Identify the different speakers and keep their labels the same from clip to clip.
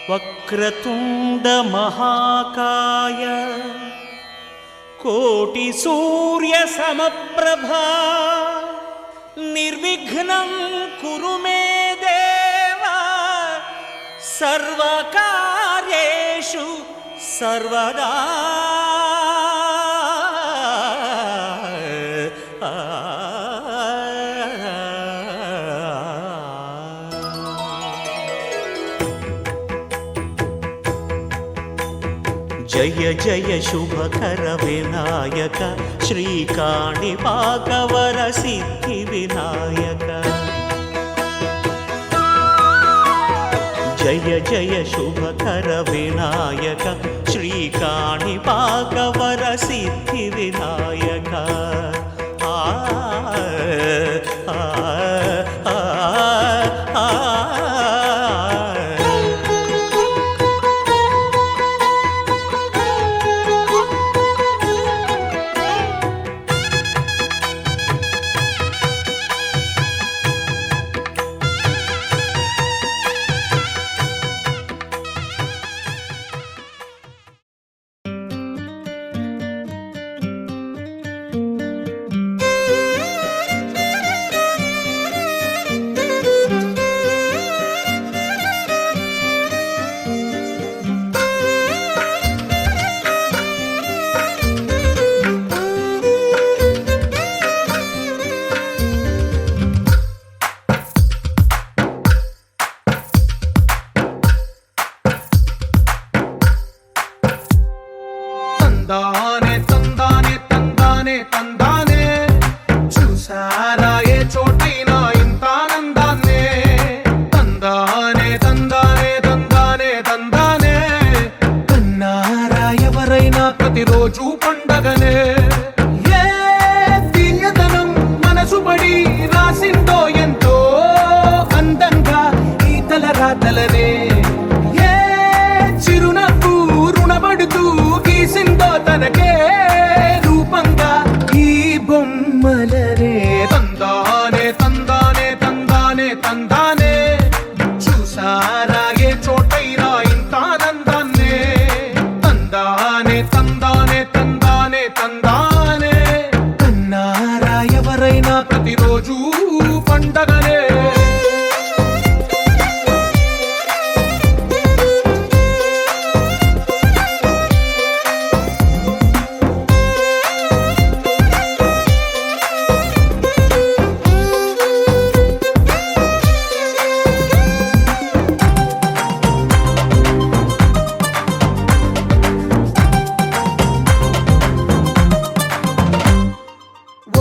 Speaker 1: వక్రతుండ మహాకాయ కోటి సూర్య సమప్రభా నిర్విఘ్నం కురు మే దేవా సర్వకార్యేషు సర్వదా. జయ జయ శుభకర వినాయక శ్రీకాణిపాకవర సిద్ధి వినాయక. జయ జయ శుభకర వినాయక శ్రీకాణిపాకవర సిద్ధి వినాయక. ఆ ఆ ఆ ఆ
Speaker 2: తందానే తందానే తందానే తందానే చూసారా ఏ చోటైనా ఇంత ఆనందాన్నే. తందానే తందానే తందానే తందానే కన్నారా ఎవరైనా ప్రతిరోజు పండగనే. ఏ తీయదనం మనసు పడి రాసిందో ఎంతో అందంగా ఈ తల రాతలనే. ఏ చిరునవ్వు రుణపడుతూ గీసిందో తనకే రూపంగా ఈ బొమ్మలనే. తందానే తందానే తందానే తందానే చూసారా ఏ చోటైనా ఇంత ఆనందాన్నే. తందానే తందానే తందానే తందానే కన్నారా ఎవరైనా ప్రతిరోజు పండగనే.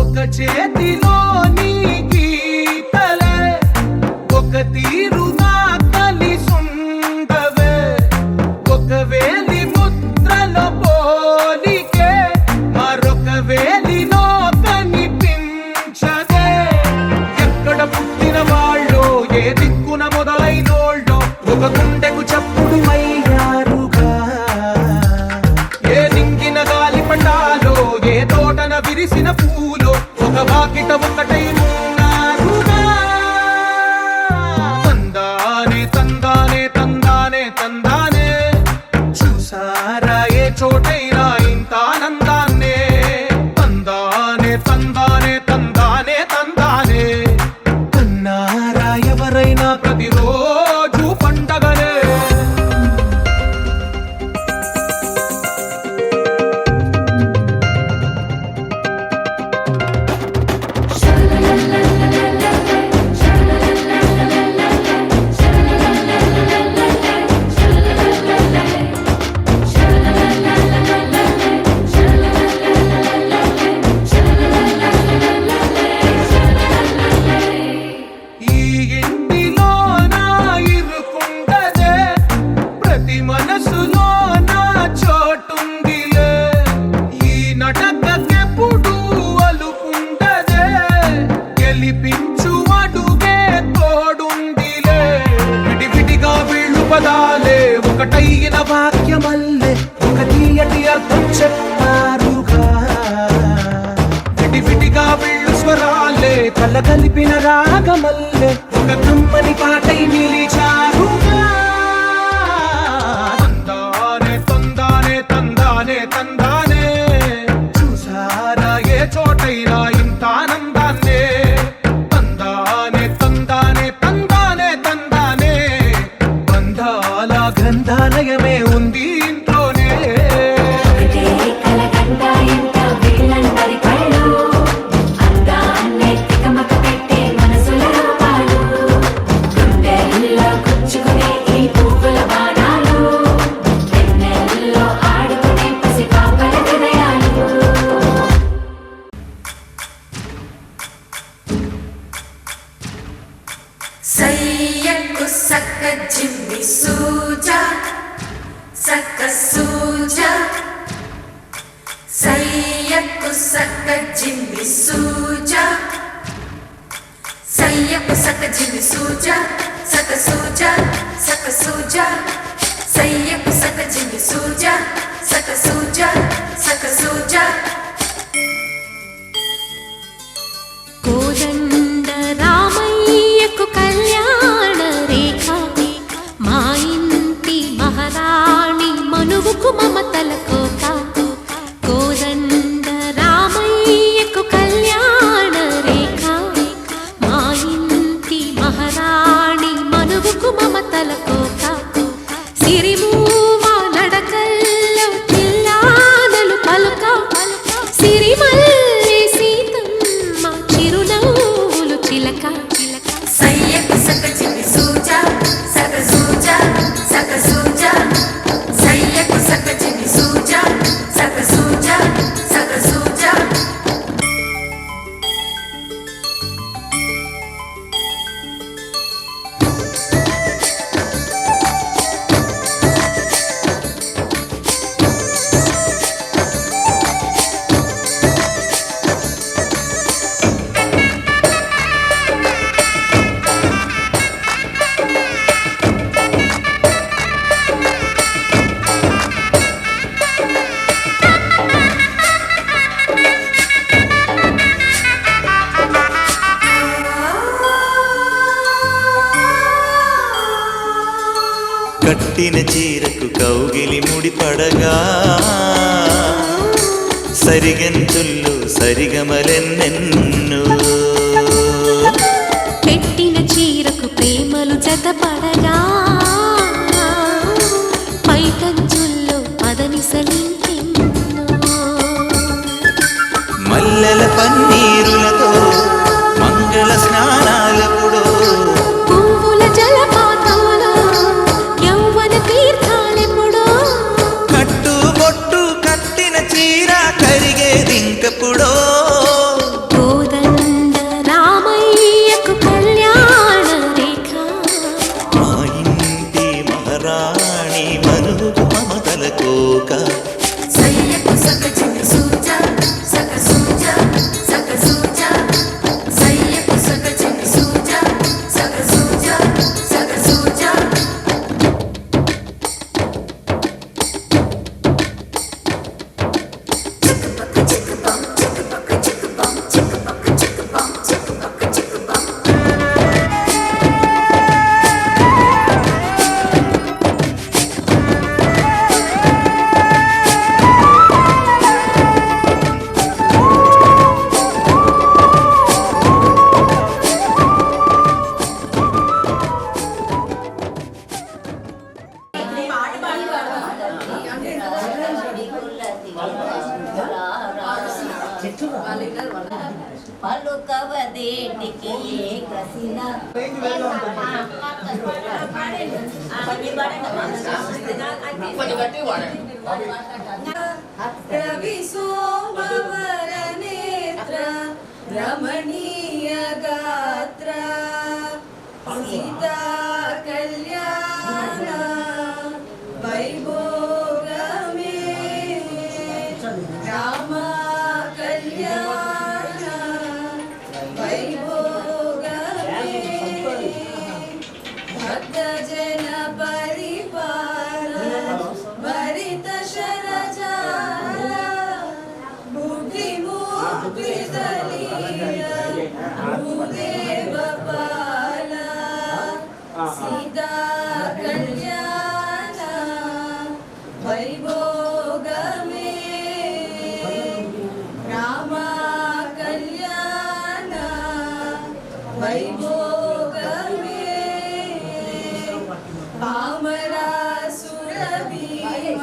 Speaker 2: ఒక చేతిలో నీ గీతలే ఒక తీరుగా కలిసుండవే. ఒక వేలి ముద్రలో పోలికే మరొక వేలిలో కనిపించదే. ఎక్కడ పుట్టిన వాళ్ళో ఏ దిక్కున మొదలైనోళ్ళో ఒక గుండెకు చప్పుడు అయ్యారుగా. ఏ నింగిన గాలి పటాలో ఏ తోటన విరిసిన పూలో ఒక వాకిట ఒకటై ఉన్నారుగా. తందానే తందానే తందానే తందానే చూసారా ఏ చోటైనా ఇంత ఆనందాన్నే. తందానే తందానే తందానే తందానే కన్నారా ఎవరైనా ప్రతిరోజు పండగనే. ఈ ఇంటిలో నా ఇరుకుండదే ప్రతి మనసులో నా చోటుందిలే. ఈ నటకెప్పుడు అలుకుండదే గెలిపించు అడుగే తోడుందిలే. విడివిడిగా వీళ్ళు పదాలే ఒకటైన వాక్యమల్లే ఒక తీయటి అర్థం చెప్పారుగా. విడివిడిగా వీళ్ళు స్వరాలే కల కలిపిన రాగమల్లే ఒక కమ్మని పాటై నిలిచారుగా.
Speaker 3: జిమ్మి సూజా సయ్యకు సక జిమ్మి సూజా సక సూజా సక సూజా సయ్యకు సక జిమ్మి సూజా సక సూజా సక సూజా
Speaker 4: కోదండ రామయ్యకు కళ్యాణ రేఖ మా ఇంటి మహారాణి మనువుకు మమతల కోక కోదండ రామయ్యకు కళ్యాణ రేఖ మా ఇంటి మహారాణి మనువుకు మమతల కోక సిరిమూవ నడకల్లో చిల్లానలు పలుక సిరిమల్లి సీతమ్మ చిరునవ్వులు చిలక
Speaker 3: సయ్యకు సక జిమ్మి సూజా సక సూజా సక సూజా సయ్యకు సక జిమ్మి సూజా సక సూజా సక సూజా
Speaker 1: కట్టిన చీరకు కౌగిలి ముడిపడగా సరిగంతుల్లో సరిగమలెన్నెన్ను
Speaker 4: పెట్టిన చీరకు ప్రేమలు జతపడగా పైకంచుల్లో పదనిసలింకెన్నో
Speaker 1: మల్లెల పన్నీరులతో మంగళ స్నానాలపుడో
Speaker 4: పువ్వుల జలపాతంలో యౌవన తీర్థాలెప్పుడో
Speaker 1: కట్టు బొట్టు కట్టిన చీర కరిగేదింకపుడో
Speaker 4: కోదండ రామయ్యకు కళ్యాణ రేఖ
Speaker 1: మా ఇంటి మహారాణి మనువు మమతల కోక
Speaker 3: సయ్యకు సక జిమ్మి సూజా సక సూజా సక సూజా సయ్యకు సక జిమ్మి సూజా సక సూజా సక సూజా చిక్కుపక్క చిక్కుపం చిక్కుపక్క చిక్కుపం చిక్కుపక్క చిక్కుపం చిక్కుపక్క చిక్కుపం
Speaker 5: పలుకవదేటికి ఏకసిన
Speaker 3: రవి సోమవర నేత్ర రమణీయ గాత్ర సీతా కళ్యాణ వైభోగమే రామ కళ్యాణ వైభోగమే భక్తజన పరిపాల భరిత శరజాల బుద్ధి ముక్తి దలీల భూదేవ పాల సీతా కళ్యాణ వైభోగమే రామ కళ్యాణ వైభోగమే పామరాసుర భీమ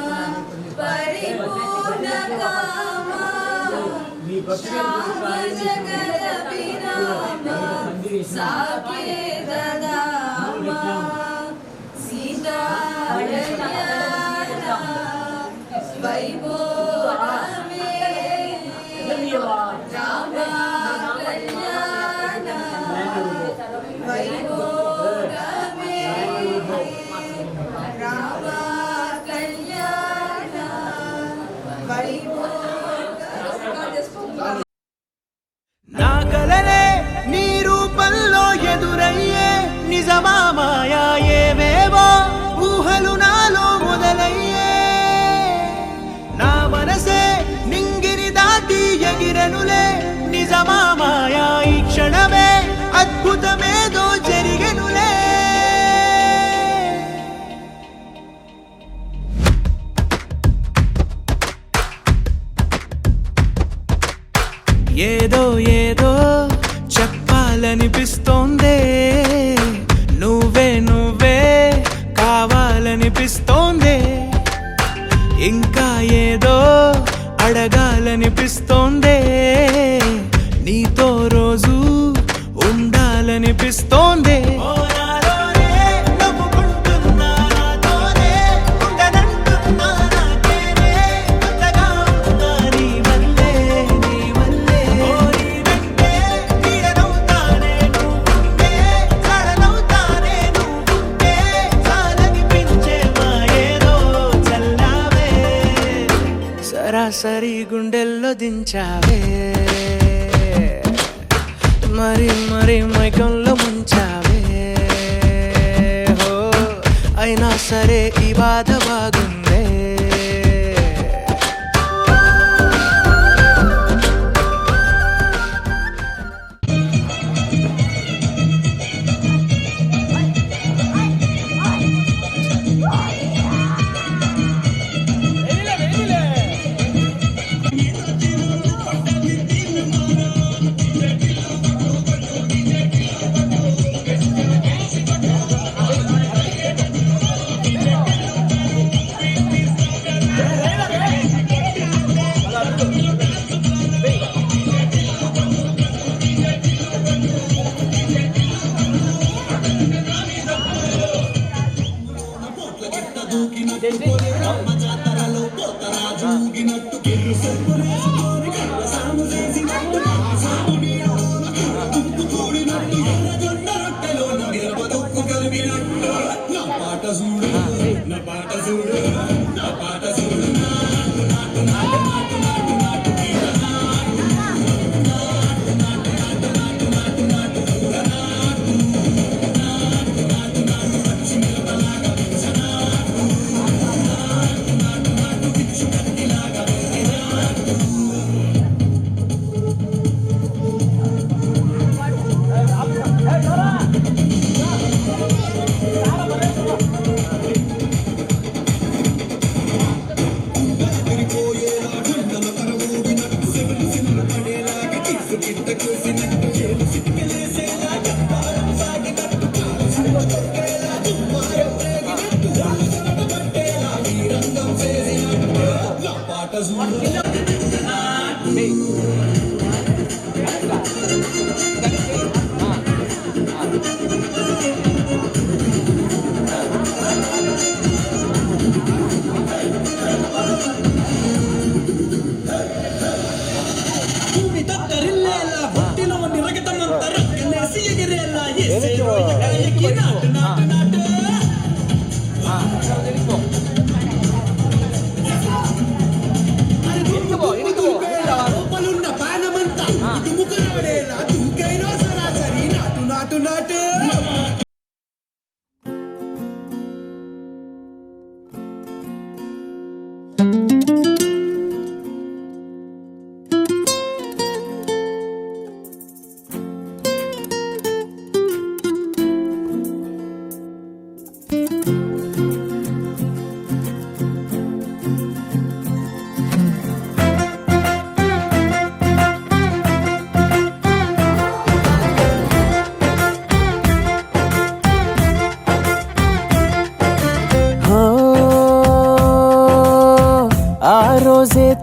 Speaker 3: పరిపూర్ణ కామ శ్యామ జగద విరామ సాకేత దామ సీతా కళ్యాణ వైభోగమే రామ కళ్యాణ వైభోగమే రామ కళ్యాణ వైభోగమే
Speaker 2: నిజమా మాయా ఏవేవో ఊహలు నాలో మొదలయ్యే నా మనసే నింగిని దాటి ఎగిరనులే నిజమా మాయా ఈ క్షణమే అద్భుతమేదో జరిగెనులే ఏదో ఏదో చెప్పాలనిపిస్తోందే నువ్వే నువ్వే కావాలనిపిస్తోందే ఇంకా ఏదో అడగాలనిపిస్తోందే నీతో రోజు ఉండాలనిపిస్తోందే సరాసరి గుండెల్లో దించావే మరి మరి మైకంలో ముంచావే హో అయినా సరే ఈ బాధ బాగుందే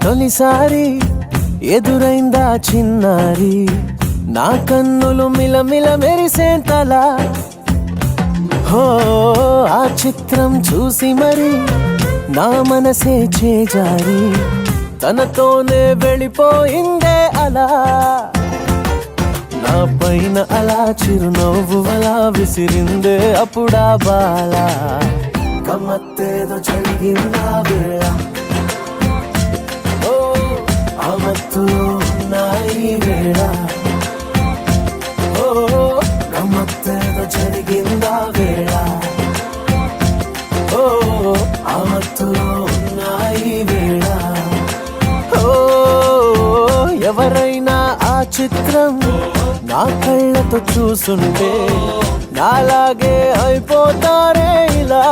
Speaker 2: తొలిసారి ఎదురైందా చిన్నారి నా కన్నులు మిలమిల మెరిసేంతలా హో ఆ చిత్రం చూసి మరి నా మనసే చేజారి తనతోనే వెళ్ళిపోయిందే అలా నా పైన అలా చిరునవ్వు అలా విసిరిందే అప్పుడా బాలా గమ్మత్తేదో జరిగిందా వేళ మత్తులో నాయి వేళ ఓ గమ్మత్తేదో జరిగిందా అయినా ఆ చిత్రం నా కళ్ళతో చూసుంటే నాలాగే అయిపోతారే ఇలా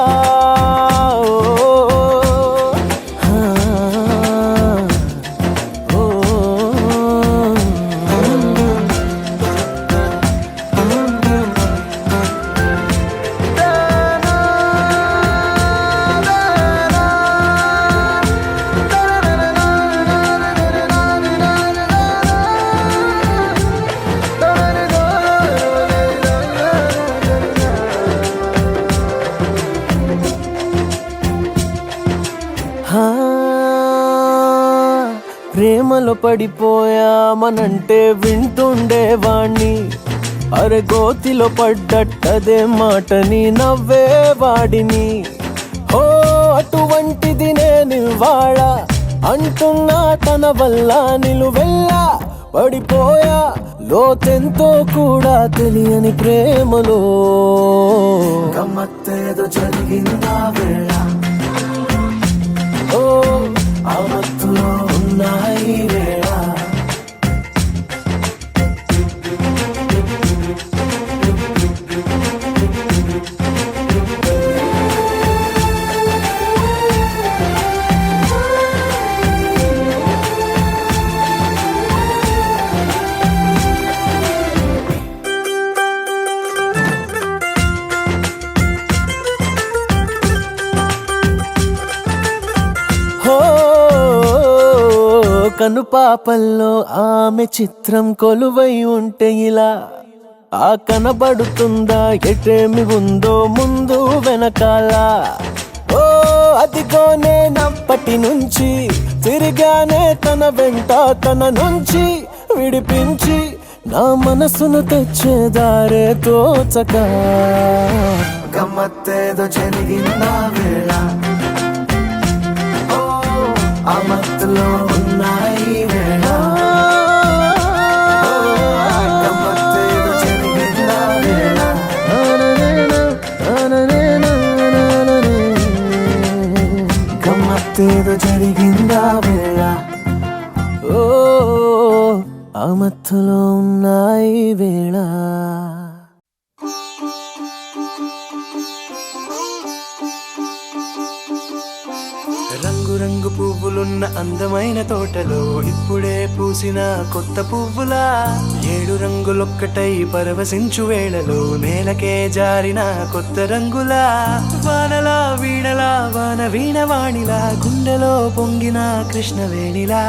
Speaker 2: ప్రేమలో పడిపోయామనంటే వింటుండేవాణ్ణి అరే గోతిలో పడ్డట్టదే మాటని నవ్వేవాడిని ఓ అటువంటిది నేనివాళ అంటున్నా తన వల్ల నిలువెల్లా పడిపోయా లోతెంతో కూడా తెలియని ప్రేమలో గమ్మత్తేదో జరిగిందా వేళ ఓ ఆ మత్తులో ఉన్నాయి వేళ కనుపాపల్లో ఆమె చిత్రం కొలువై ఉంటే ఇలా ఆ కనబడుతుందా ఎటేమి ఉందో ముందు వెనకాల ఓ అదిగో నేనప్పటి నుంచి తిరిగానే తన వెంట తన నుంచి విడిపించి నా మనసును తెచ్చేదారే తోచక గమ్మత్తేదో జరిగిందా వేళ ఆ మత్తులో ఉన్నాయి వేళ గమ్మత్తేదో జరిగిందా వేళ గమ్మత్తేదో జరిగిందా వేళ ఓ ఆ మత్తులో ఉన్నాయి వేళ రంగురంగు పువ్వులున్న అందమైన తోటలో ఇప్పుడే పూసిన కొత్త పువ్వులా 7 రంగులొక్కటై పరవశించు వేళలో నేలకే జారిన కొత్త రంగులా వానలా వీణలా వాన వీణవాణిలా గుండెలో పొంగిన కృష్ణవేణిలా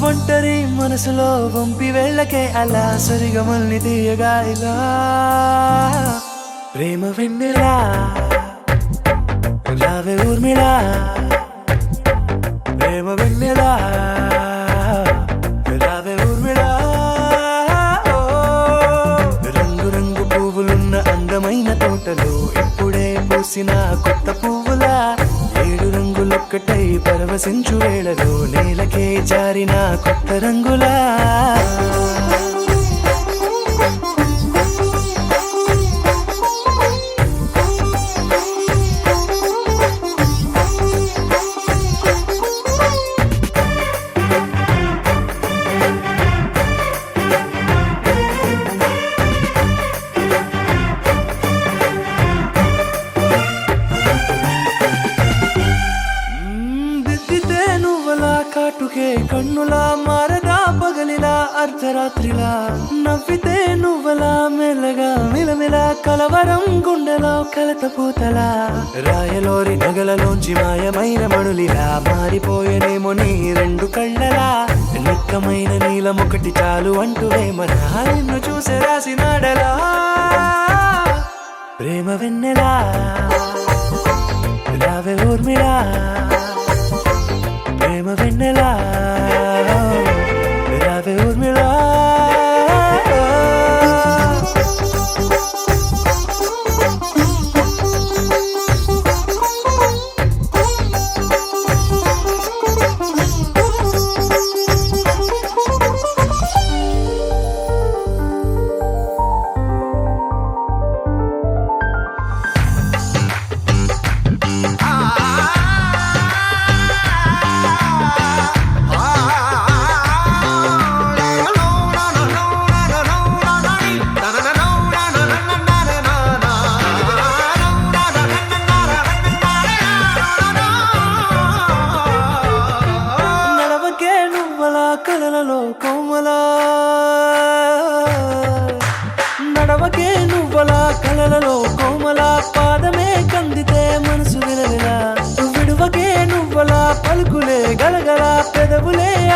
Speaker 2: ఒంటరి మనసులో వంపి వెళ్ళకే అలా సరిగమల్ని తీయగా ఇలా ప్రేమ వెన్నెలా రావే ఊర్మిళా ప్రేమ వెన్నెలా రావే ఊర్మిళా రంగు పువ్వులున్న అందమైన తోటలో ఇప్పుడే పూసిన కొత్త పువ్వులా 7 రంగులొక్కటై పరవశించు వేళలో నేలకే జారిన కొత్త రంగులా కన్నులా మారదా పగలిలా అర్ధరాత్రిలా నవ్వితే నువ్వలా మెల్లగా మిలమిలా కలవరం గుండెలో కలతపోతలా రాయలోరి నగలలోంచి మాయమైన మణులిలా మారిపోయేనేమో నీ 2 కళ్ళలా నిక్కమైన నీలమొకటి చాలు అంటూ వేమనా నిన్ను చూసే రాసినాడలా ప్రేమ వెన్నెలా రావే ఊర్మిళా ప్రేమ వెన్నెలా రావే ఊర్మిళా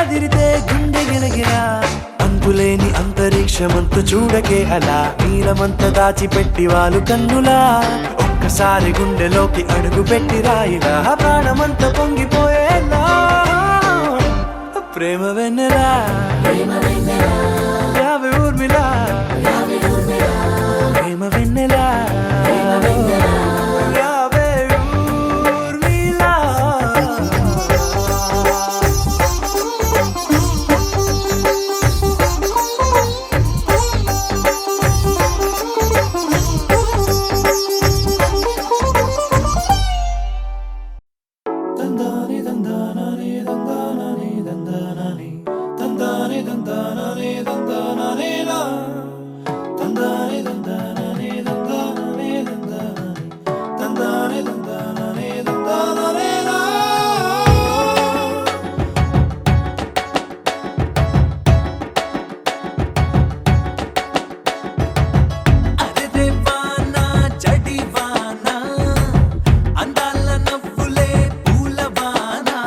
Speaker 2: అదిరితే గుండె గిలగిలా అంతులేని అంతరిక్షమంతు చూడకే అలా నీలమంత దాచిపెట్టి వాళ్ళు కన్నులా ఒక్కసారి గుండెలోకి అడుగు పెట్టి రాయిలా ప్రాణమంత పొంగిపోయేలా ప్రేమ వెన్నెలా యావే ఊర్మిలా ప్రేమ వెన్నెలా యావే ఊర్మిళ. తందాని తందానాని తందానాని తందానాని తందాని తందానాని తందానాని నా తందాని తందానాని తందానాని తందానాని తందాని తందానాని తందానాని నా అరే దేవానా జడివానా అందాల నవ్వులే పూలవానా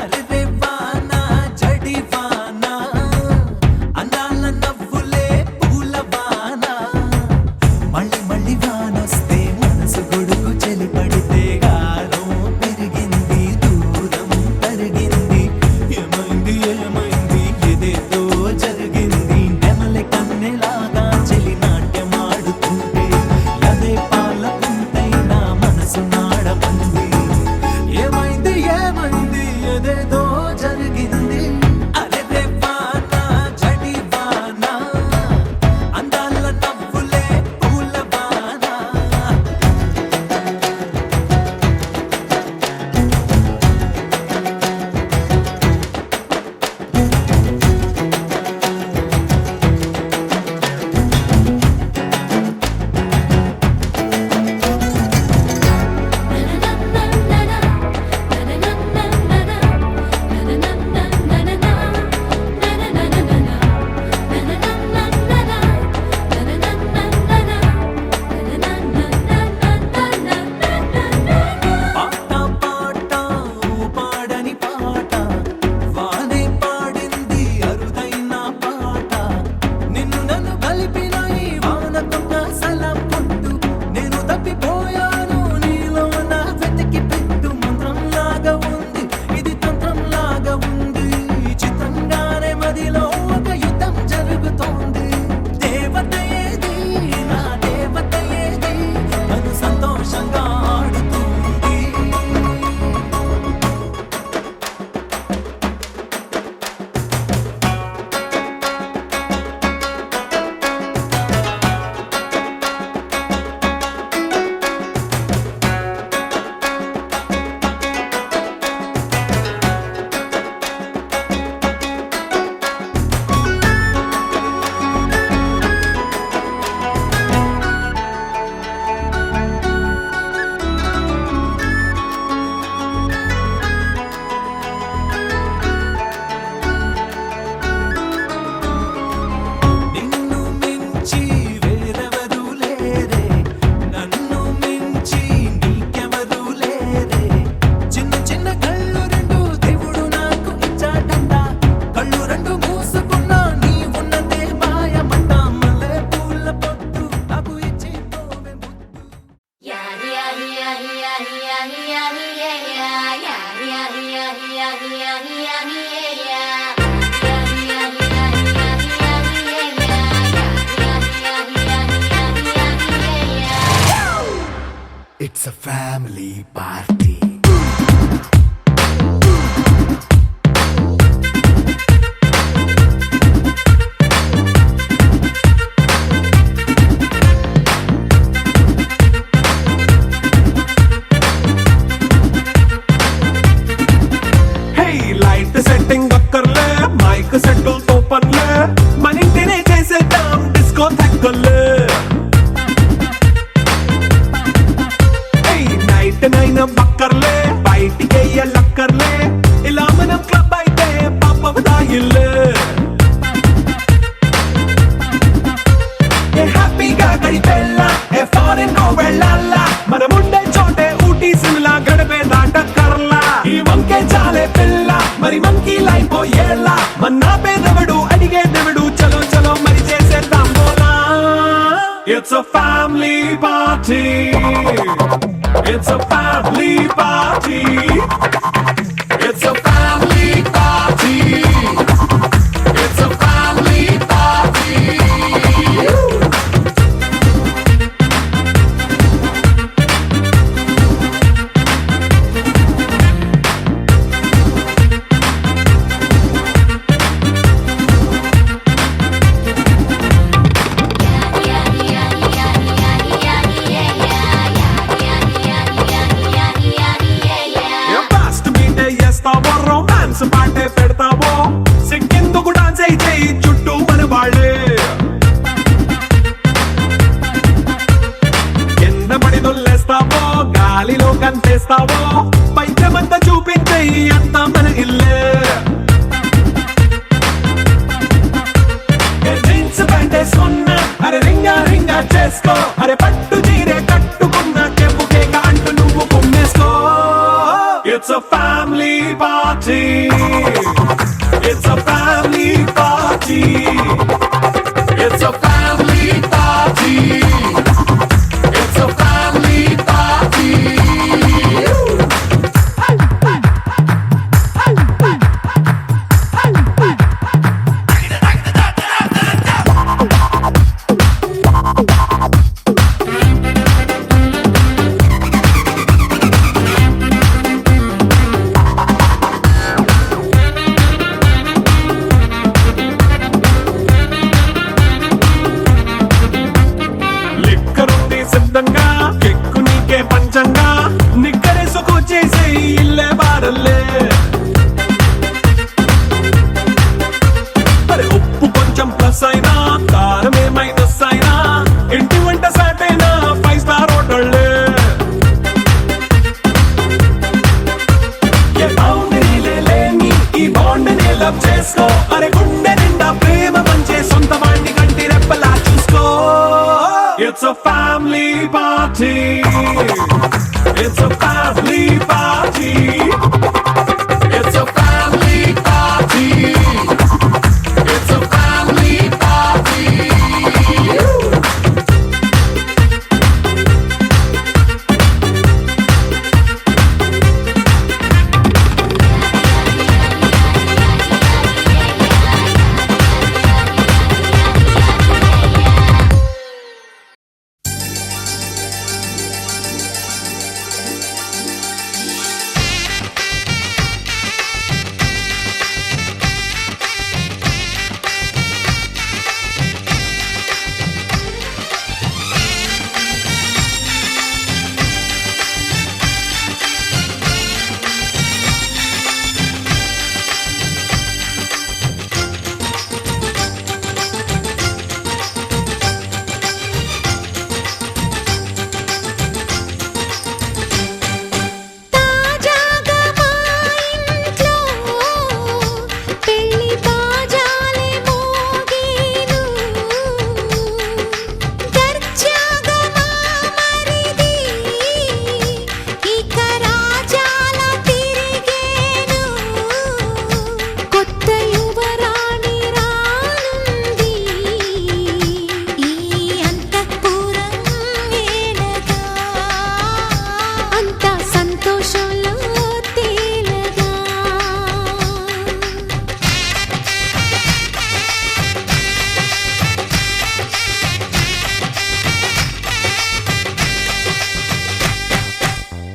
Speaker 2: అరే దేవానా జడివానా అందాల నవ్వులే పూలవానా మళ్ళీ మళ్ళీ వానొస్తే మనసు గొడుగు చలి పడితే గాలం పెరిగింది దూరం తరిగింది ఏమైంది ఏమైంది ఏదేదో జరిగింది నెమలి కన్నెలాగా చెలి నాట్యమాడుతుంటే అదే పాల పుంతైనా మనసు నాడమంది ఏమైంది ఏమైంది ఏదేదో జరిగింది అరే దేవానా జడివానా అందాల నవ్వులే పూలవానా పాట పాట పాడని పాట వానే పాడింది అరుదైన పాట నిన్ను నన్ను కలిపిన ఈ వానకొక సలం పుట్టు నేను తప్పిపోయాను నీలో నా వెతికి పెట్టు మంత్రంలాగా ఉంది ఇది తంత్రంలాగా ఉంది చిత్రంగానే మదిలో ఒక యుద్ధం జరుగుతోంది దేవత ఏది నా దేవత ఏది అది సంతోషంగా ఆడుతుంది నిన్ను మించి వేరెవరు లేరే నన్ను మించి నీకెవరు లేరే చిన్న చిన్న కళ్ళు రెండు దేవుడు నాకు ఇచ్చాడంట కళ్ళు రెండు మూసుకున్నా నీ ఉన్నదే మాయమంట మల్లె పూల పొద్దు నాకు ఇచ్చి పోవే ముద్దు
Speaker 5: యారి యారి యారి యారి యారి యారి యా యారి యారి యారి యారి యారి యారి యా యారి యారి యారి యారి యారి యా యారి యారి యారి యా
Speaker 2: It's a family party.
Speaker 6: Hey, light setting అక్కర్లే మైక్ సెట్టుల్ తో పర్లే మన ఇంటినే చేసేద్దాం డిస్కో థెక్కలే నైట్ నైన్ బక్క It's a family party. It's a family party. It's a family party. It's a family party. Fast మీటే చేస్తావో రొమాన్స్ పాటే పెడతావో సిగ్గెందుకు డాన్స్ అయితే చుట్టూ మన వాళ్ళే కింద పడి దొల్లేస్తావో గాలిలో కంతేస్తావో పైకమంతా చూపించే అంతా మన ఇల్లే జీన్స్ ప్యాంటేసుకున్నా అరే రింగా రింగా చేసుకో అరే పట్టు చీరే కట్టుకున్న చెంపు కేక అంటూ నువ్వు కుమ్మేసుకో. It's a family party. It's a family party. It's a family party. It's a family party. లిక్కరుంది సిద్ధంగా ఎక్కు నీకే పంచంగా నిక్కరేసుకు చేసే ఇల్లే బారల్లే అరే ఉప్పు కొంచెం ప్లస్ అయినా కారమే మైనస్ అయినా ఇంటి వంట సాటైనా 5 స్టార్ హోటళ్ళే ఏ బౌండరీలే లేని ఈ బాండ్ని లవ్ చేసుకో అరే గుండె నిండా ప్రేమ పంచే సొంత వాణ్ణి కంటి రెప్పలా చూసుకో. It's a family party. It's a family party. It's a family party. It's a family party.
Speaker 4: తాజాగా మా ఇంట్లో పెళ్లి బాజాలే మోగేను దర్జాగా మా మరిది ఇక రాజాల తిరిగేను కొత్త యువరాణి రానుంది ఈ అంతఃపురం ఏలగా అంతా సంతోషంలో తేలగా.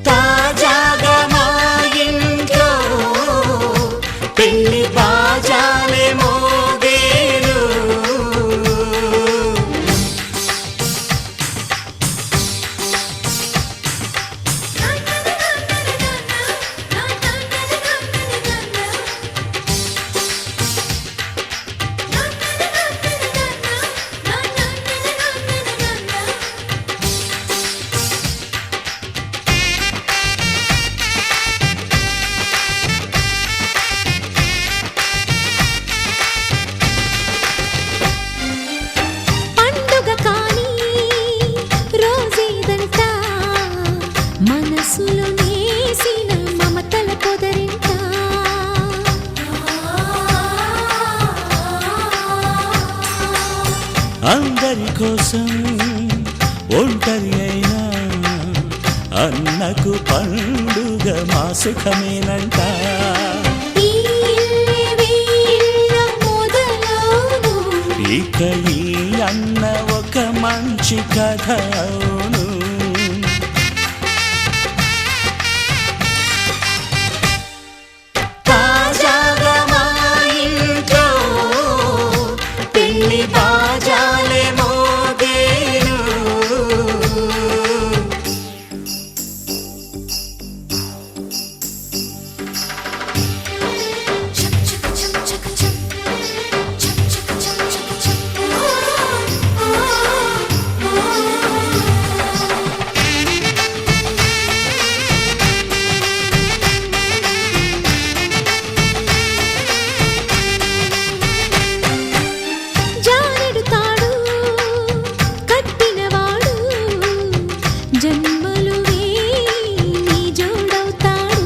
Speaker 1: తాజాగా మా ఇంట్లో పెళ్లి బాజాలే మోగేను
Speaker 4: పండుగ కానీ రోజేదంట మనసులో నేసిన మమతల పొదరింట
Speaker 1: అందరి కోసం
Speaker 7: ఒంటరి అయినా అన్నకు పండుగ మా సుఖమేనంట.
Speaker 4: ఈ ఇల్లే వీళ్ళ మొదలవును.
Speaker 7: ఇక ఈ అన్న ఒక మంచి కథ అవును.
Speaker 1: తాజాగా మా ఇంట్లో పెళ్లి బాజాలే మోగేను.
Speaker 4: జానెడు తాడు కట్టినవాడు జన్మలు వేయి జోడవుతాడు.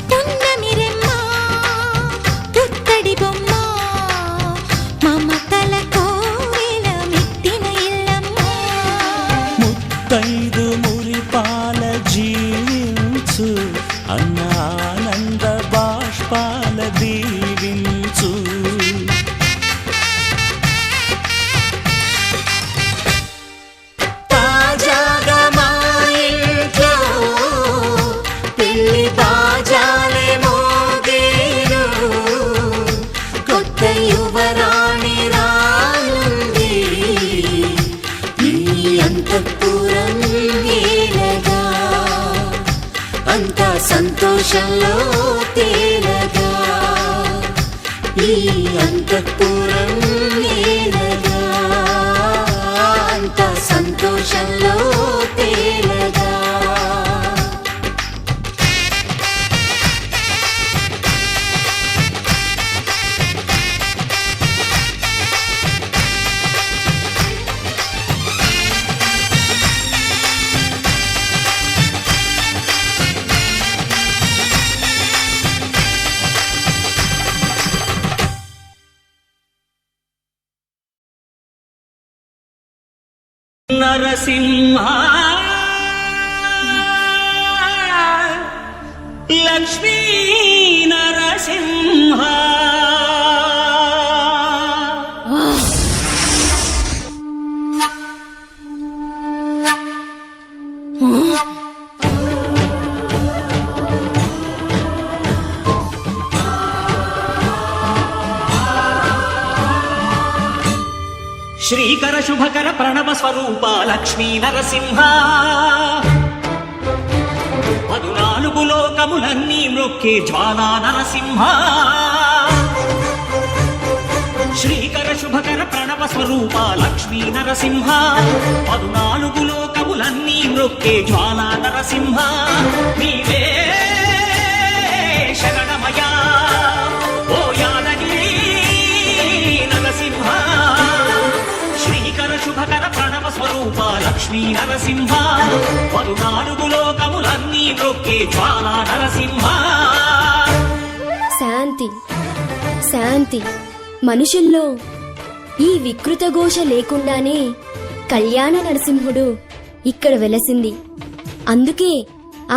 Speaker 4: పున్నమిరెమ్మ పుత్తడి బొమ్మ మమతల కోవెల మెట్టిన ఇల్లమ్మ.
Speaker 7: ముత్తైదు మురిపాల జీవించు అన్న ఆనంద బాష్పాల దీవించు.
Speaker 1: తాజాగా మా ఇంట్లో పెళ్లి బాజాలే మోగేను. కొత్త యువరాణి రానుంది ఈ అంతఃపురం ఏలగా. అంతా సంతోషంలో తేలగా ఈ అంతఃపురం ఏలగా. అంతా సంతోషంలో తేలగా.
Speaker 7: నరసింహ లక్ష్మీ నరసింహ. శ్రీకర శుభకర ప్రణవ స్వరూప లక్ష్మీ నరసింహ. 14 లోకములన్నీ మ్రొక్కే జ్వాలా నరసింహ. శ్రీకర శుభకర ప్రణవ స్వరూప లక్ష్మీ నరసింహ. 14 లోకములన్నీ మ్రొక్కే జ్వాలా నరసింహ. నీవే శరణమయా ఓ యాదగిరి నరసింహ. శ్రీకర శుభకర ప్రణవ స్వరూప లక్ష్మీ నరసింహ. 14 లోకములన్నీ మ్రొక్కే జ్వాలా నరసింహ.
Speaker 8: శాంతి శాంతి. మనుషుల్లో ఈ వికృత ఘోష లేకుండానే కళ్యాణ నరసింహుడు ఇక్కడ వెలసింది. అందుకే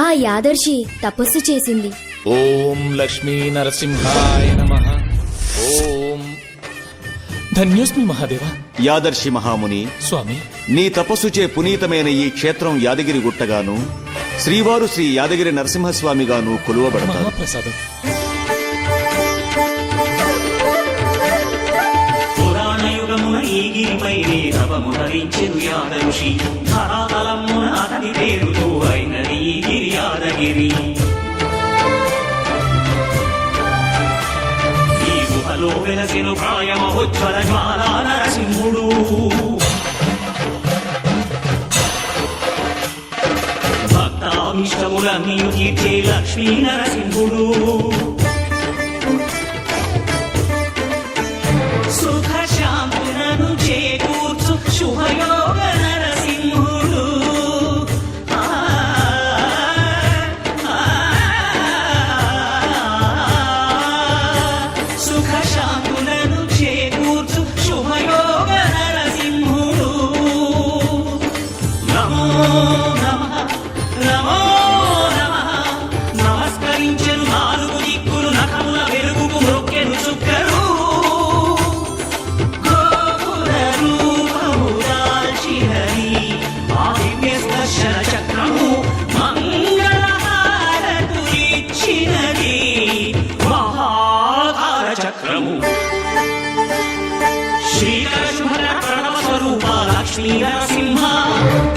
Speaker 8: ఆ యాదర్శి తపస్సు చేసింది.
Speaker 2: ఓం లక్ష్మీ నరసింహాయ నమః. ఓం ధన్యోస్మి మహాదేవ.
Speaker 9: యాదర్శి మహాముని,
Speaker 2: స్వామి,
Speaker 9: నీ తపస్సుచే పునీతమైన ఈ క్షేత్రం యాదగిరి గుట్టగాను, శ్రీవారు శ్రీ యాదగిరి నరసింహస్వామిగాను కొలువబడతారు.
Speaker 2: మహాప్రసాదం.
Speaker 7: పురాణయుగమున ఈ గిరిపై రవము ధరించెను యాదఋషి. ధరాతలమున అతని పేరుతో అయినది ఈ గిరి యాదగిరి. ఈ గుహలో వెలసెను ప్రాయమహోజ్వల జ్వాలా నరసింహుడు. భక్తాభిష్టములన్నీ తీర్చే లక్ష్మీ నరసింహుడు. సుఖ శాంతులను చేకూర్చు శుభయోగ నరసింహుడు. సుఖ శాంతులను చక్రము శ్రీకర శుభకర ప్రణవ స్వరూప లక్ష్మీ నరసింహ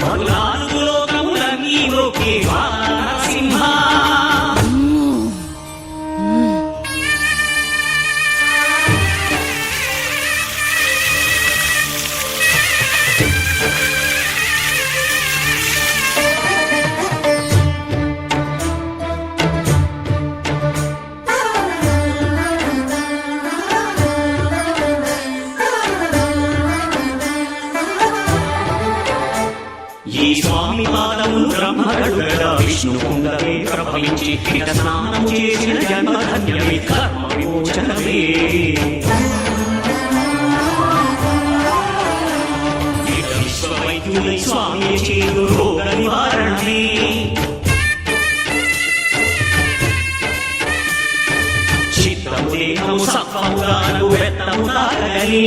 Speaker 7: పలునాలుగు లోకములన్నీ మ్రొక్కే జ్వాల నరసింహ ఈ స్వామి పాదము బ్రహ్మగడుగగా విష్ణు కుండమే ప్రభవించి ఇట స్నానము చేసిన జన్మధన్యమే కర్మ విమోచనమే ఇట విశ్వవైద్యులై స్వామి చేయు రోగ నివారణమే చిత్తము దేహము సత్వముగాను వెత్తము తాగలే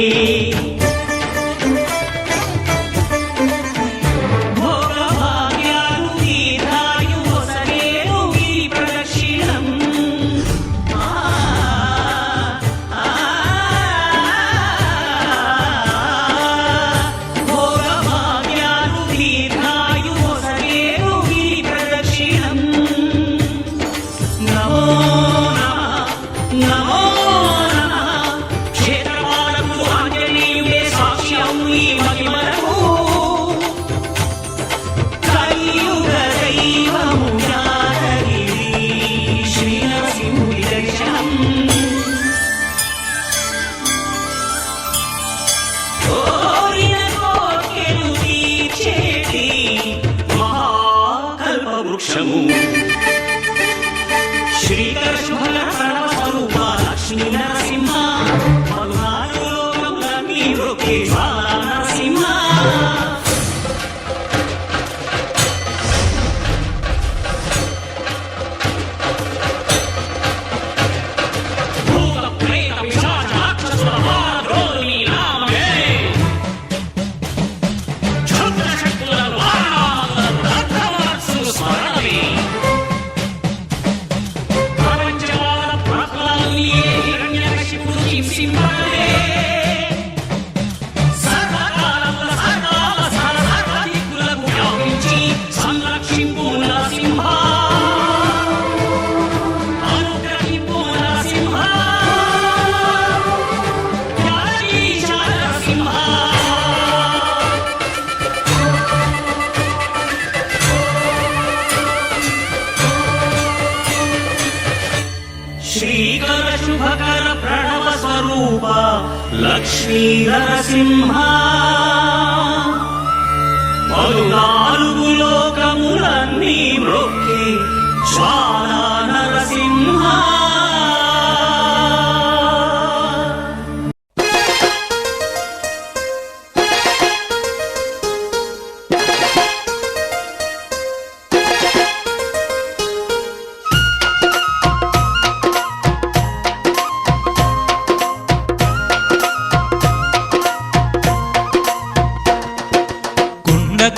Speaker 7: శ్రీకర శుభకర ప్రణవ స్వరూప లక్ష్మీ నరసింహ పలునాలుగు లోకములన్నీ మ్రొక్కే జ్వాల నరసింహ భూత ప్రేత పిశాచ రాక్షసుల వానరోలు నీ నామమే క్షుద్ర శక్తుల వారణాలను రక్తవర్షులు స్మరణమే శ్రీకర శుభకర ప్రణవ స్వరూప లక్ష్మీ నరసింహ పలునాలుగు లోకములన్నీ మ్రొక్కే జ్వాల నరసింహ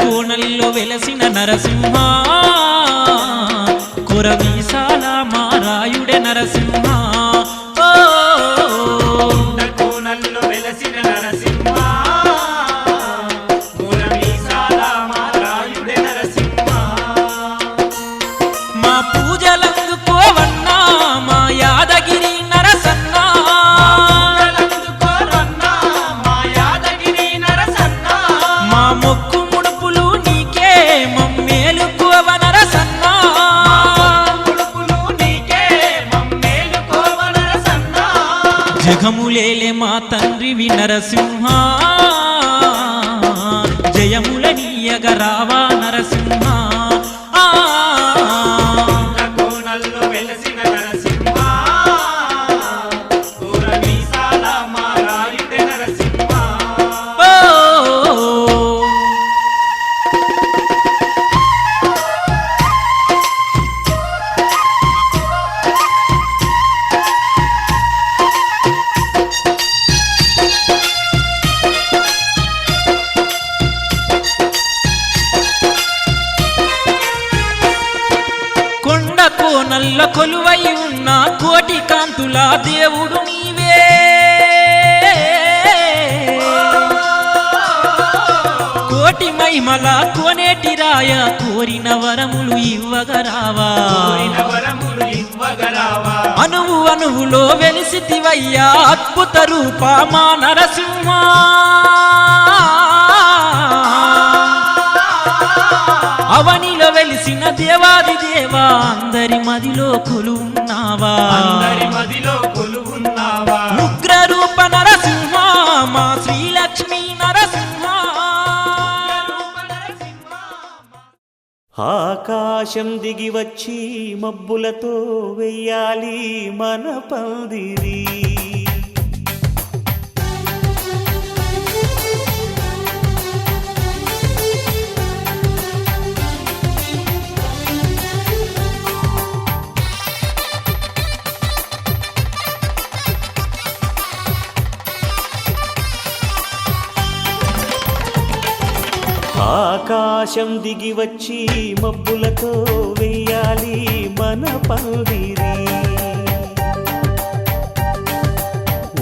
Speaker 10: కోనల్లో వెలసిన నరసింహ కురవీసాల మారాయుడే నరసింహ కోనల్లో వెలసిన నరసింహ కురవీసాల మారాయుడే నరసింహ మా పూజలందుకోవన్నా మా యాదగిరి నరసన్న మా యాదగిరి నరసన్న మా మొక్కు జగములేలే మా తండ్రివి నరసింహ జయముల నీయగ రావా నరసింహ కోనల్లో వెలసిన నరసింహ కురవీసాల మారాయుడే నరసింహ కోనల్ల కొలువై ఉన్న కోటి కాంతుల దేవుడు నీవే మహిమల కోనేటి రాయ కోరిన వరములు ఇవ్వగరావా అనువు అనువులో వెలిసితివయ్యా అద్భుత రూప మా నరసింహ అవనిలో వెలిసిన దేవాది దేవా అందరి మదిలో కొలువున్నావా ఉగ్ర రూప నరసింహ మా శ్రీలక్ష్మీ నరసింహ
Speaker 7: ఆకాశం దిగి వచ్చి మబ్బులతో వెయ్యాలి మన పందిరి ఆకాశం దిగి వచ్చి మబ్బులతో వెయ్యాలి మన పందిరి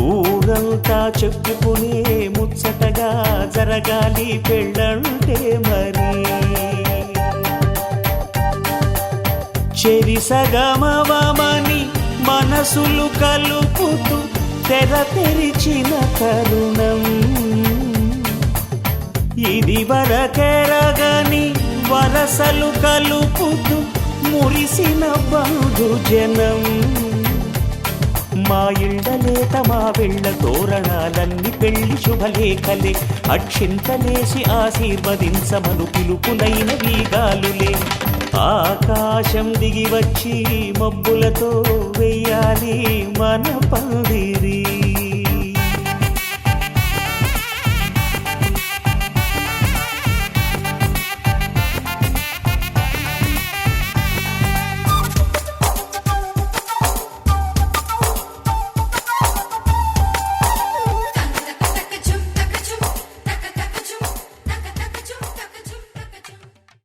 Speaker 7: ఊరంతా చెప్పుకునే ముచ్చటగా జరగాలి పెళ్ళంటే మరి చెరిసగమవమని మనసులు కలుపుతూ తెర తెరిచిన తరుణం ఇది వరకెరగని వరసలు కలుపుతూ మురిసిన బంధుజనం మా ఇళ్ళలేత మా వెళ్ళ తోరణాలన్నీ పెళ్లి శుభలేఖలే అక్షింతలేసి ఆశీర్వదించమను పిలుపులైన వీగాలులే ఆకాశం దిగి వచ్చి మబ్బులతో వెయ్యాలి మన పందిరి